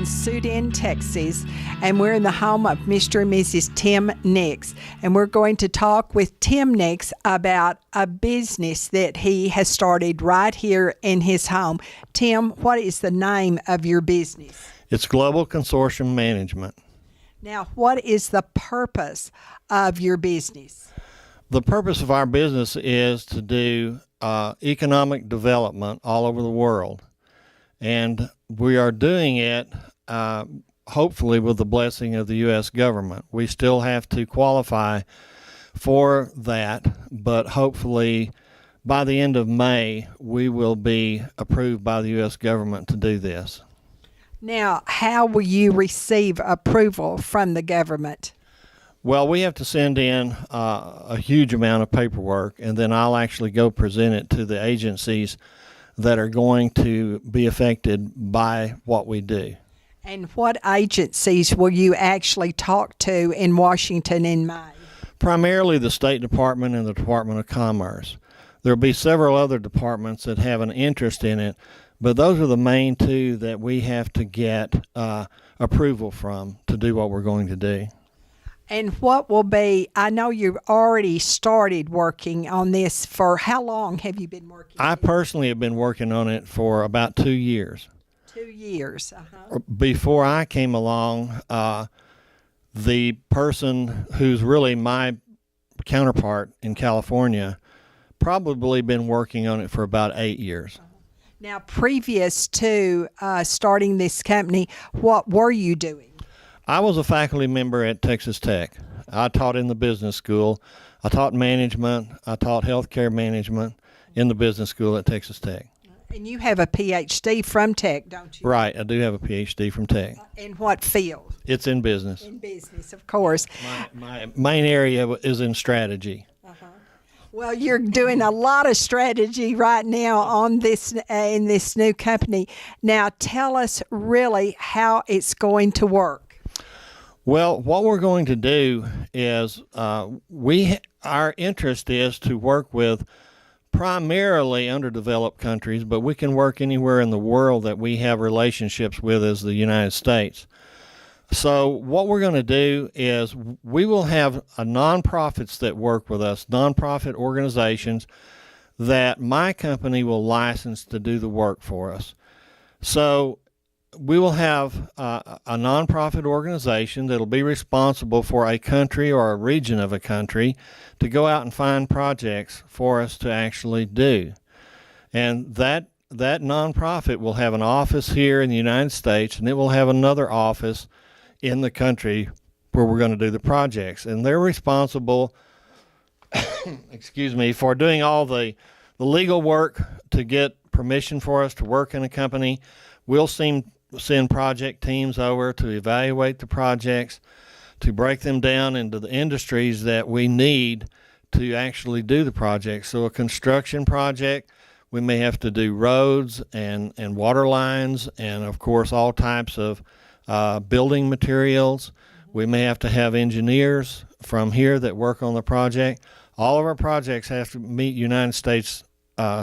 Sudan Texas, and we're in the home of Mr. and Mrs. Tim Nix. And we're going to talk with Tim Nix about a business that he has started right here in his home. Tim, what is the name of your business? It's Global Consortium Management. Now, what is the purpose of your business? The purpose of our business is to do economic development all over the world. And we are doing it hopefully with the blessing of the U.S. government. We still have to qualify for that, but hopefully by the end of May, we will be approved by the U.S. government to do this. Now, how will you receive approval from the government? Well, we have to send in a huge amount of paperwork, and then I'll actually go present it to the agencies that are going to be affected by what we do. And what agencies will you actually talk to in Washington in May? Primarily the State Department and the Department of Commerce. There will be several other departments that have an interest in it, but those are the main two that we have to get approval from to do what we're going to do. And what will be, I know you've already started working on this. For how long have you been working on it? I personally have been working on it for about 2 years. 2 years. Before I came along, the person who's really my counterpart in California probably been working on it for about 8 years. Now, previous to starting this company, what were you doing? I was a faculty member at Texas Tech. I taught in the business school. I taught management. I taught healthcare management in the business school at Texas Tech. And you have a PhD from Tech, don't you? Right. I do have a PhD from Tech. In what field? It's in business. In business, of course. My main area is in strategy. Well, you're doing a lot of strategy right now on this in this new company. Now, tell us really how it's going to work. Well, what we're going to do is our interest is to work with primarily underdeveloped countries, but we can work anywhere in the world that we have relationships with as the United States. So what we're going to do is we will have nonprofits that work with us, nonprofit organizations that my company will license to do the work for us. So we will have a nonprofit organization that will be responsible for a country or a region of a country to go out and find projects for us to actually do. And that nonprofit will have an office here in the United States, and it will have another office in the country where we're going to do the projects. And they're responsible, for doing all the legal work to get permission for us to work in a company. We'll send project teams over to evaluate the projects, to break them down into the industries that we need to actually do the project. So a construction project, we may have to do roads and water lines and, of course, all types of building materials. We may have to have engineers from here that work on the project. All of our projects have to meet United States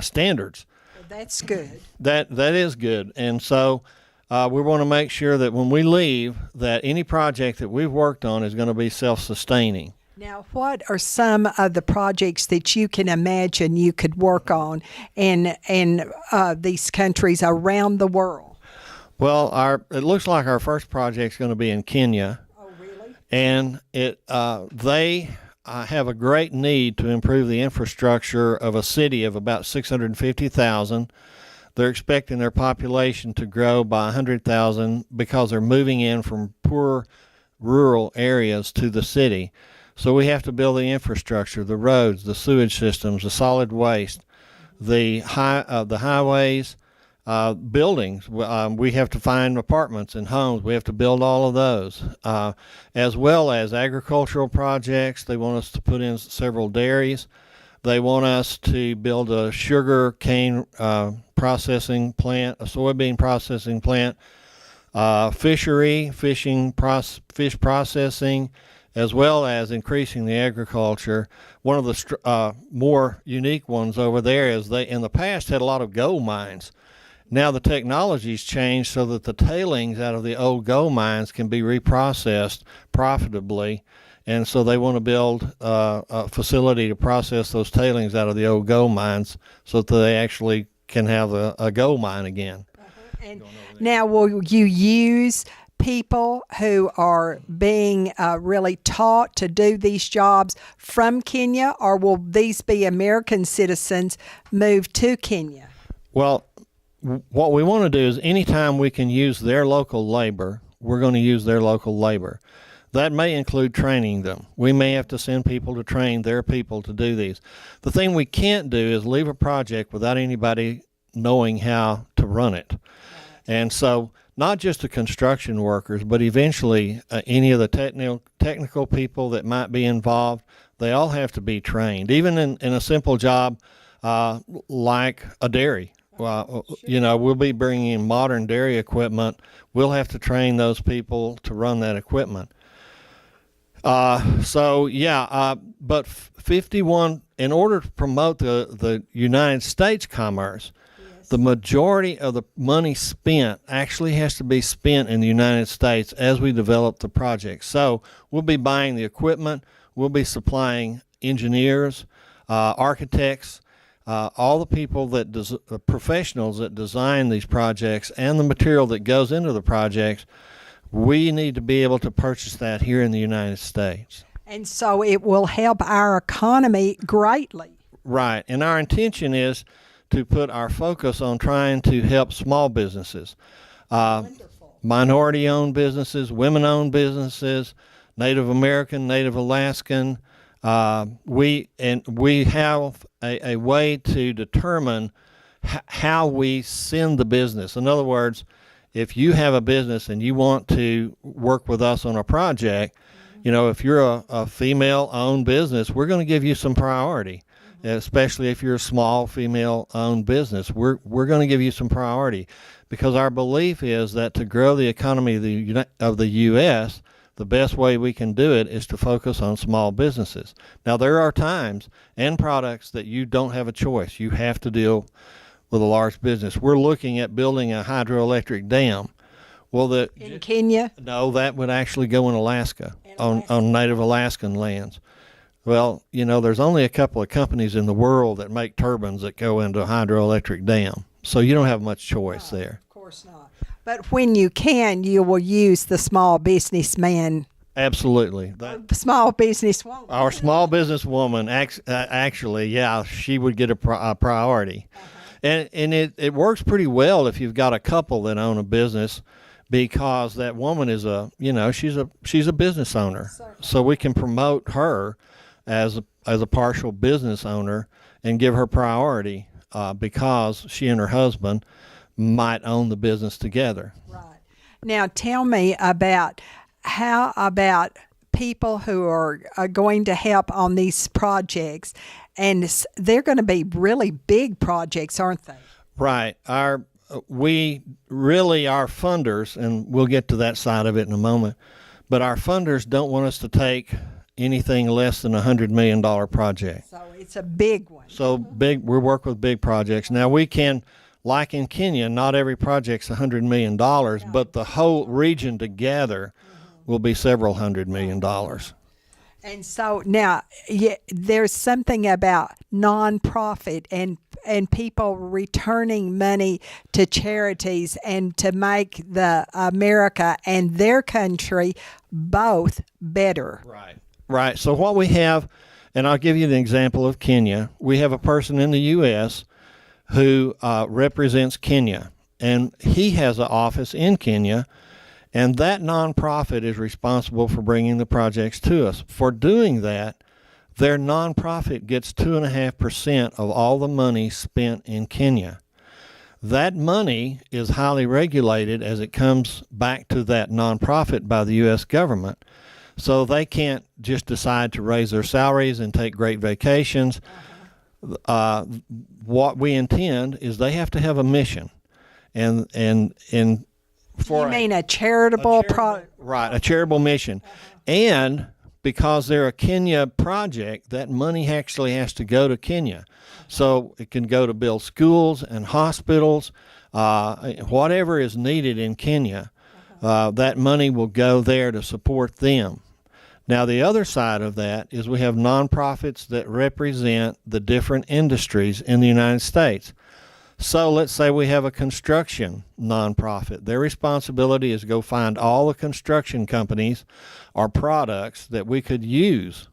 standards. That's good. That is good. And so we want to make sure that when we leave, that any project that we've worked on is going to be self-sustaining. Now, what are some of the projects that you can imagine you could work on in these countries around the world? Well, it looks like our first project is going to be in Kenya. Oh, really? And they have a great need to improve the infrastructure of a city of about 650,000. They're expecting their population to grow by 100,000 because they're moving in from poor rural areas to the city. So we have to build the infrastructure, the roads, the sewage systems, the solid waste, the highways, buildings. We have to find apartments and homes. We have to build all of those, as well as agricultural projects. They want us to put in several dairies. They want us to build a sugar cane processing plant, a soybean processing plant, fish processing, as well as increasing the agriculture. One of the more unique ones over there is they, in the past, had a lot of gold mines. Now the technology's changed so that the tailings out of the old gold mines can be reprocessed profitably, and so they want to build a facility to process those tailings out of the old gold mines so that they actually can have a gold mine again. And now, will you use people who are being really taught to do these jobs from Kenya, or will these be American citizens moved to Kenya? Well, what we want to do is anytime we can use their local labor, we're going to use their local labor. That may include training them. We may have to send people to train their people to do these. The thing we can't do is leave a project without anybody knowing how to run it. And so not just the construction workers, but eventually any of the technical people that might be involved, they all have to be trained, even in a simple job like a dairy. Well, you know, we'll be bringing in modern dairy equipment. We'll have to train those people to run that equipment. But 51, in order to promote the United States commerce, the majority of the money spent actually has to be spent in the United States as we develop the project. So we'll be buying the equipment, we'll be supplying engineers, architects, all the people that professionals that design these projects, and the material that goes into the projects. We need to be able to purchase that here in the United States. And so it will help our economy greatly. Right. And our intention is to put our focus on trying to help small businesses, minority-owned businesses, women-owned businesses, Native American, Native Alaskan. We have a way to determine how we send the business. In other words, if you have a business and you want to work with us on a project, you know, if you're a female-owned business, we're going to give you some priority, especially if you're a small female-owned business. We're going to give you some priority because our belief is that to grow the economy of the U.S., the best way we can do it is to focus on small businesses. Now, there are times and products that you don't have a choice. You have to deal with a large business. We're looking at building a hydroelectric dam. Well, in Kenya? No, that would actually go in Alaska, on Native Alaskan lands. Well, you know, there's only a couple of companies in the world that make turbines that go into a hydroelectric dam. So you don't have much choice there. Of course not. But when you can, you will use the small businessman. Absolutely. Small businesswoman. Our small businesswoman, actually, yeah, she would get a priority. And it works pretty well if you've got a couple that own a business, because that woman is she's a business owner. Certainly. So we can promote her as a partial business owner and give her priority because she and her husband might own the business together. Right. Now tell me about people who are going to help on these projects, and they're going to be really big projects, aren't they? Right. Our funders, and we'll get to that side of it in a moment, but our funders don't want us to take anything less than $100 million project. So it's a big one. So big, we work with big projects. Now we can, like in Kenya, not every project's $100 million, but the whole region together will be several $100 million. And so now, there's something about nonprofit and people returning money to charities and to make the America and their country both better. Right. So what we have, and I'll give you the example of Kenya. We have a person in the U.S. who represents Kenya, and he has an office in Kenya. And that nonprofit is responsible for bringing the projects to us. For doing that, their nonprofit gets 2.5% of all the money spent in Kenya. That money is highly regulated as it comes back to that nonprofit by the U.S. government. So they can't just decide to raise their salaries and take great vacations. What we intend is they have to have a mission. And you mean a charitable right, a charitable mission. And because they're a Kenya project, that money actually has to go to Kenya. So it can go to build schools and hospitals, whatever is needed in Kenya, that money will go there to support them. Now, the other side of that is we have nonprofits that represent the different industries in the United States. So let's say we have a construction nonprofit. Their responsibility is to go find all the construction companies or products that we could use.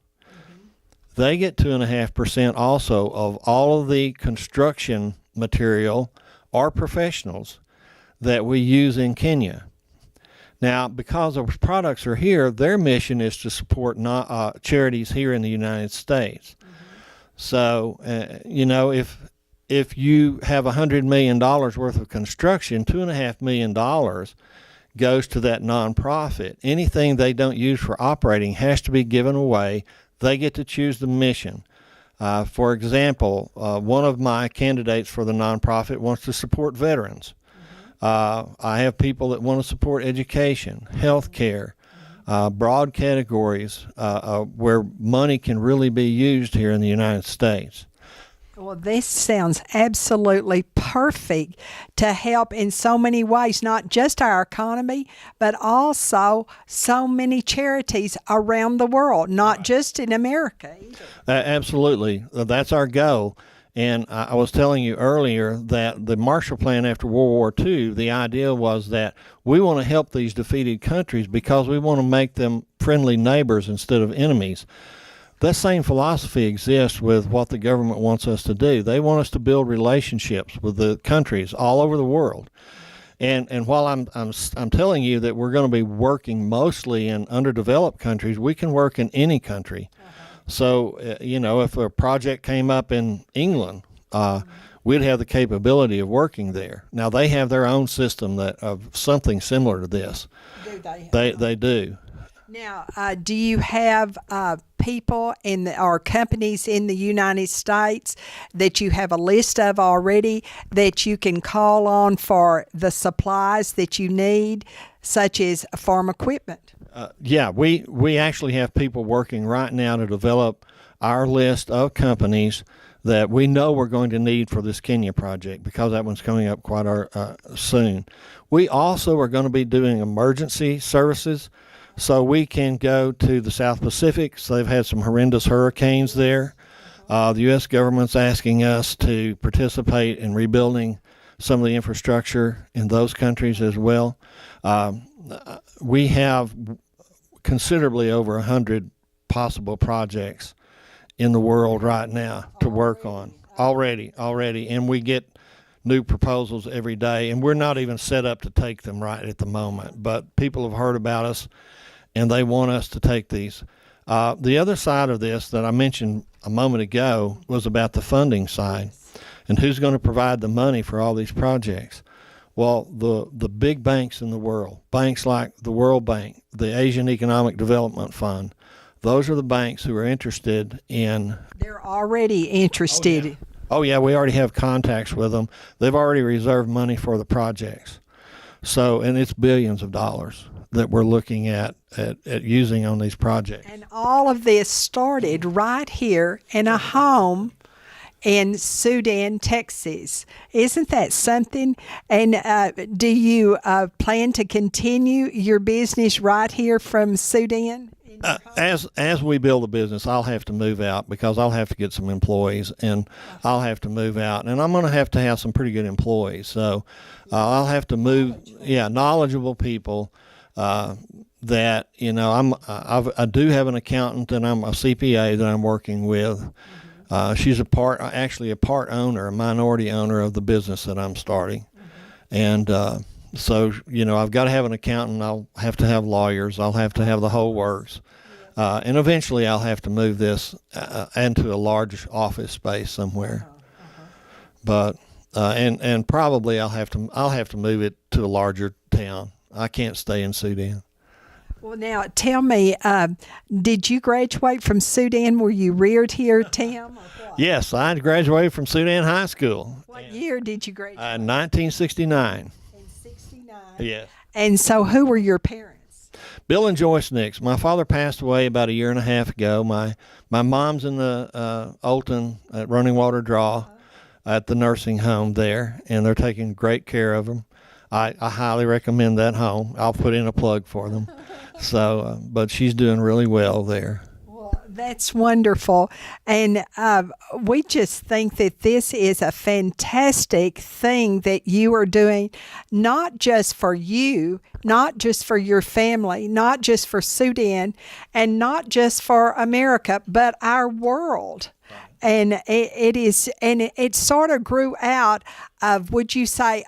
They get 2.5% also of all of the construction material or professionals that we use in Kenya. Now, because those products are here, their mission is to support charities here in the United States. So, if you have $100 million worth of construction, $2.5 million goes to that nonprofit. Anything they don't use for operating has to be given away. They get to choose the mission. For example, one of my candidates for the nonprofit wants to support veterans. I have people that want to support education, health care, broad categories where money can really be used here in the United States. Well, this sounds absolutely perfect to help in so many ways, not just our economy, but also so many charities around the world, not just in America either. Absolutely. That's our goal. And I was telling you earlier that the Marshall Plan after World War II, the idea was that we want to help these defeated countries because we want to make them friendly neighbors instead of enemies. That same philosophy exists with what the government wants us to do. They want us to build relationships with the countries all over the world. And while I'm telling you that we're going to be working mostly in underdeveloped countries, we can work in any country. So, if a project came up in England, we'd have the capability of working there. Now, they have their own system of something similar to this. Do they? They do. Now, do you have people or companies in the United States that you have a list of already that you can call on for the supplies that you need, such as farm equipment? Yeah, we actually have people working right now to develop our list of companies that we know we're going to need for this Kenya project, because that one's coming up quite soon. We also are going to be doing emergency services, so we can go to the South Pacific. So they've had some horrendous hurricanes there. The U.S. government's asking us to participate in rebuilding some of the infrastructure in those countries as well. We have considerably over 100 possible projects in the world right now to work on already, and we get new proposals every day, and we're not even set up to take them right at the moment, but people have heard about us and they want us to take these. The other side of this that I mentioned a moment ago was about the funding side and who's going to provide the money for all these projects. Well, the big banks in the world, banks like the World Bank, the Asian Economic Development Fund, those are the banks who are interested in. They're already interested. Oh, yeah, we already have contacts with them. They've already reserved money for the projects. So, and it's billions of dollars that we're looking at using on these projects. And all of this started right here in a home in Sudan, Texas. Isn't that something? And do you plan to continue your business right here from Sudan? As we build a business, I'll have to move out because I'll have to get some employees, and I'll have to move out, and I'm going to have some pretty good employees. So I'll have to move. Yeah, knowledgeable people. That I do have an accountant, and I'm a CPA that I'm working with. She's a part owner, a minority owner of the business that I'm starting, and so I've got to have an accountant. I'll have to have lawyers. I'll have to have the whole works, and eventually I'll have to move this into a large office space somewhere. But and probably I'll have to move it to a larger town. I can't stay in Sudan. Well, now tell me, did you graduate from Sudan? Were you reared here, Tim? Or what? Yes, I graduated from Sudan High School. What year did you graduate? 1969. In 69. Yes. And so who were your parents? Bill and Joyce Nix. My father passed away about a year and a half ago. My mom's in the Olton at Running Water Draw. at the nursing home there, and they're taking great care of them. I highly recommend that home. I'll put in a plug for them. So, but she's doing really well there. That's wonderful. And we just think that this is a fantastic thing that you are doing, not just for you, not just for your family, not just for Sudan, and not just for America, but our world. And it sort of grew out of, would you say,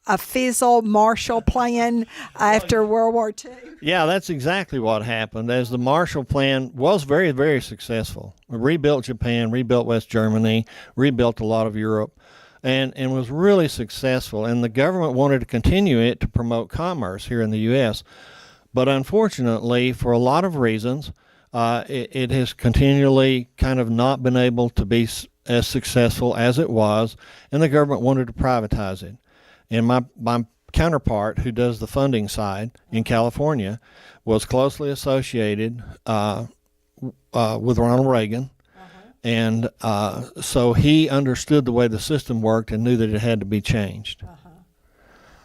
a fizzle Marshall Plan after World War II? Yeah, that's exactly what happened. As the Marshall Plan was very, very successful. We rebuilt Japan, rebuilt West Germany, rebuilt a lot of Europe, and was really successful. And the government wanted to continue it to promote commerce here in the U.S. But unfortunately, for a lot of reasons, it has continually kind of not been able to be as successful as it was, and the government wanted to privatize it. And my counterpart, who does the funding side in California, was closely associated with Ronald Reagan. And so he understood the way the system worked and knew that it had to be changed.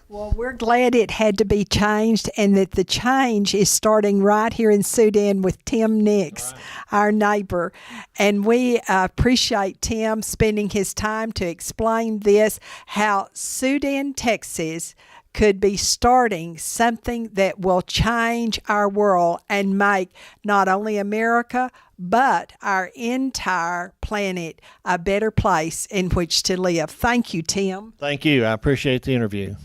Well, we're glad it had to be changed, and that the change is starting right here in Sudan with Tim Nix, our neighbor. And we appreciate Tim spending his time to explain this, how Sudan, Texas could be starting something that will change our world and make not only America, but our entire planet a better place in which to live. Thank you, Tim. Thank you. I appreciate the interview.